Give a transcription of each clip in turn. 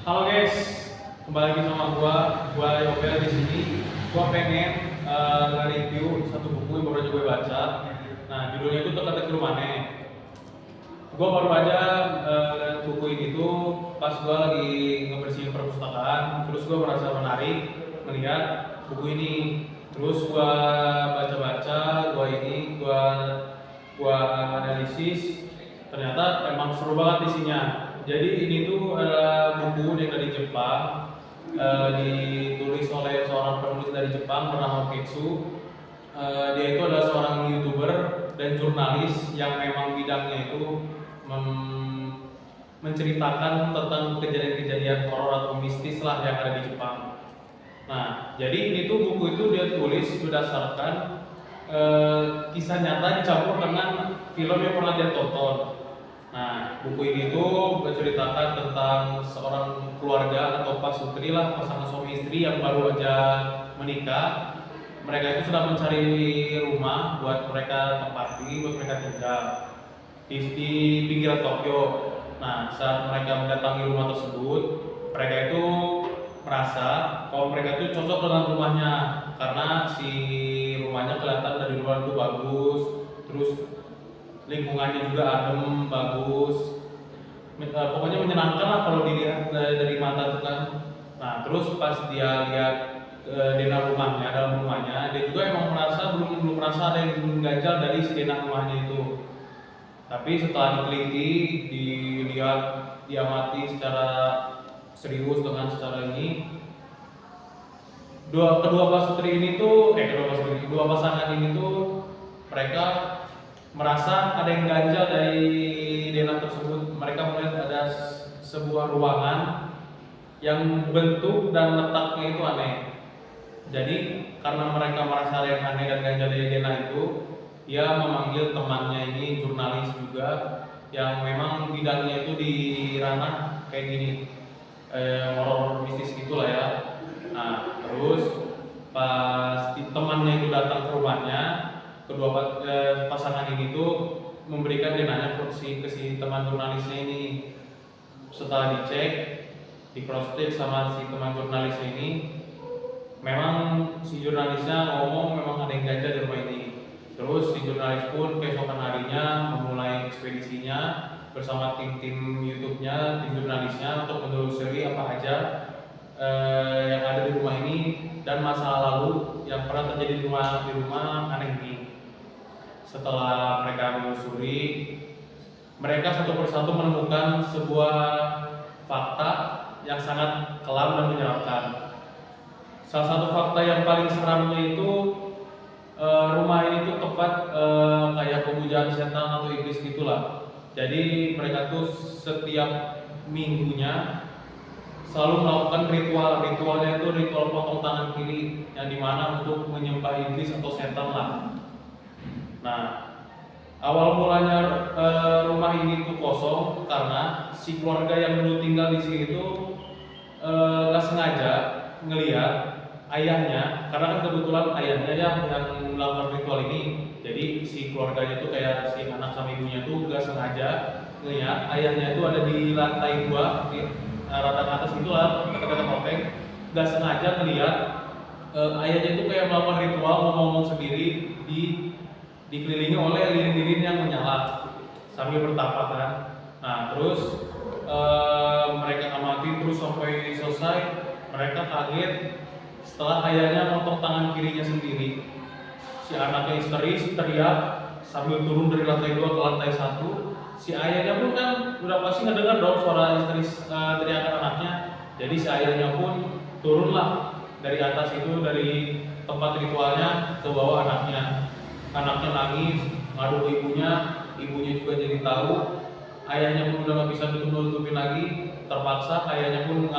Halo guys, kembali lagi sama gua Yobel di sini. Gua pengen nge-review satu buku yang baru aja gue baca. Nah, judulnya itu Teka-teki Rumane. Gua baru aja buku ini tuh pas gua lagi ngebersihin perpustakaan, terus gua merasa menarik melihat buku ini. Terus gua baca-baca, gua analisis, ternyata emang seru banget isinya. Jadi ini tuh buku yang dari Jepang, ditulis oleh seorang penulis dari Jepang bernama Ketsu. Dia itu adalah seorang YouTuber dan jurnalis yang memang bidangnya itu menceritakan tentang kejadian-kejadian horor atau mistis lah yang ada di Jepang. Nah, jadi ini tuh buku itu dia tulis berdasarkan kisah nyata dicampur dengan film yang pernah dia tonton. Nah, buku ini tuh menceritakan tentang seorang keluarga atau pasutri lah, pasangan suami istri yang baru aja menikah. Mereka itu sedang mencari rumah buat mereka tempati, buat mereka tinggal di pinggiran Tokyo. Nah, saat mereka mendatangi rumah tersebut, mereka itu merasa kalau mereka itu cocok dengan rumahnya karena si rumahnya kelihatan dari luar itu bagus, terus lingkungannya juga adem, bagus, pokoknya menyenangkan lah kalau dilihat dari mata itu kan. Nah, terus pas dia lihat denah rumahnya, dalam rumahnya, dia juga emang merasa belum merasa ada yang mengganjal dari si denah rumahnya itu. Tapi setelah diteliti, dilihat, diamati secara serius dengan secara ini, dua pasangan ini tuh mereka merasa ada yang ganjal dari denah tersebut. Mereka melihat ada sebuah ruangan yang bentuk dan letaknya itu aneh. Jadi karena mereka merasa ada yang aneh dan ganjal dari denah itu, dia memanggil temannya ini, jurnalis juga, yang memang bidangnya itu di ranah kayak gini, horor mistis gitulah ya. Nah, terus pas temannya itu datang ke rumahnya, kedua pasangan ini tuh memberikan denahnya ke si teman jurnalisnya ini. Setelah dicek, di cross check sama si teman jurnalisnya ini, memang si jurnalisnya ngomong memang ada yang ganjal di rumah ini. Terus si jurnalis pun keesokan harinya memulai ekspedisinya bersama tim-tim YouTube-nya, tim jurnalisnya untuk menelusuri apa aja yang ada di rumah ini dan masalah lalu yang pernah terjadi di rumah aneh ini. Setelah mereka menelusuri, mereka satu persatu menemukan sebuah fakta yang sangat kelam dan menyeramkan. Salah satu fakta yang paling seramnya itu rumah ini tuh tempat kayak pemujaan setan atau iblis gitulah. Jadi mereka tuh setiap minggunya selalu melakukan ritualnya itu ritual potong tangan kiri yang dimana untuk menyembah iblis atau setan lah. Nah, awal mulanya rumah ini tuh kosong karena si keluarga yang dulu tinggal di sini tuh gak sengaja ngelihat ayahnya, karena kan kebetulan ayahnya ya yang melakukan ritual ini. Jadi si keluarganya tuh kayak si anak sama ibunya tuh gak sengaja ngelihat ayahnya itu ada di lantai 2 di rata ke atas itulah dekat-dekat loteng. Gak sengaja ngelihat ayahnya itu kayak melakukan ritual, ngomong sendiri dikelilingi oleh lilin-lilin yang menyala sambil bertapa kan. Nah, terus mereka amati terus sampai selesai. Mereka kaget setelah ayahnya motong tangan kirinya sendiri. Si anaknya histeris teriak sambil turun dari lantai 2 ke lantai 1. Si ayahnya pun kan udah pasti ngedengar dong suara histeris teriakan anaknya. Jadi si ayahnya pun turunlah dari atas itu, dari tempat ritualnya, ke bawah anaknya. Anaknya nangis, ngadu ke ibunya juga jadi tahu. Ayahnya pun udah gak bisa nutupin lagi, terpaksa ayahnya pun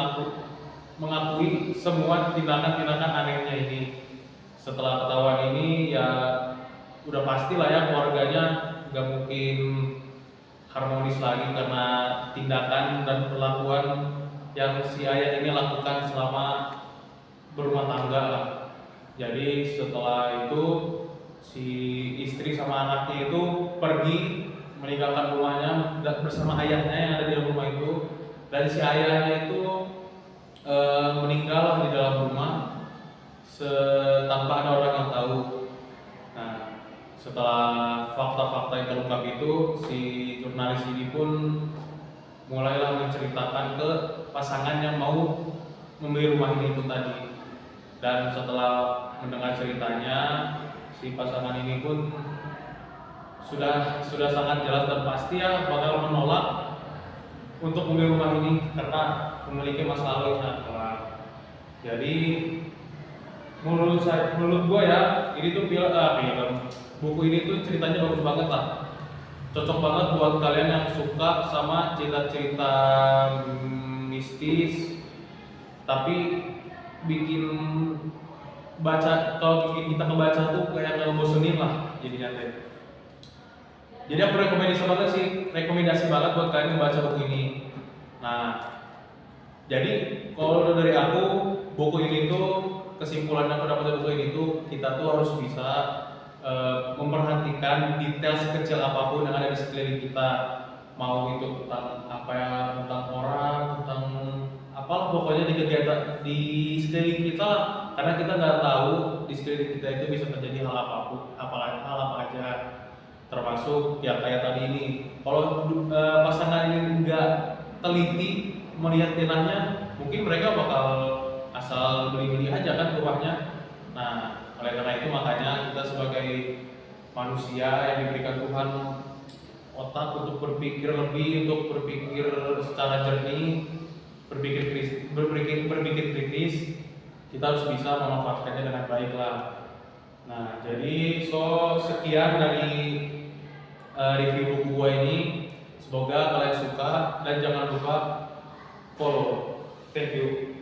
mengakui semua tindakan-tindakan anehnya ini. Setelah ketahuan ini ya udah pastilah ya keluarganya gak mungkin harmonis lagi karena tindakan dan perlakuan yang si ayah ini lakukan selama berumah tangga lah. Jadi setelah itu si istri sama anaknya itu pergi meninggalkan rumahnya bersama ayahnya yang ada di dalam rumah itu. dan si ayahnya itu meninggal di dalam rumah tanpa ada orang yang tahu. Nah, setelah fakta-fakta yang terungkap itu, si jurnalis ini pun mulailah menceritakan ke pasangan yang mau membeli rumah ini itu tadi. Dan setelah mendengar ceritanya, si pasangan ini pun sudah sangat jelas dan pasti ya bakal menolak untuk membeli rumah ini karena memiliki masa lalu yang sangat kelam. Jadi menurut gua ya, ini tuh buku ini tuh ceritanya bagus banget lah. Cocok banget buat kalian yang suka sama cerita-cerita mistis, tapi bikin kalau bikin kita ngebaca tuh kayak ngebosenin lah jadinya teh. Jadi aku rekomendasi banget buat kalian membaca buku ini. Nah, jadi kalau dari aku, buku ini tuh kesimpulan yang aku dapat dari buku ini tuh kita tuh harus bisa memperhatikan detail sekecil apapun yang ada di sekeliling kita, mau itu tentang apa ya, tentang orang, tentang apalah pokoknya di kegiatan di sekeliling kita, karena kita nggak tahu di sekeliling kita itu bisa terjadi hal apapun, hal apa aja, termasuk ya kayak tadi ini. Kalau pasangan ini nggak teliti melihat tanahnya, mungkin mereka bakal asal beli-beli aja kan rumahnya. Nah, oleh karena itu makanya kita sebagai manusia yang diberikan Tuhan otak untuk berpikir lebih, untuk berpikir secara jernih, berpikir kritis, kita harus bisa memanfaatkannya dengan baik lah. Nah, jadi sekian dari review buku gua ini. Semoga kalian suka dan jangan lupa follow. Thank you.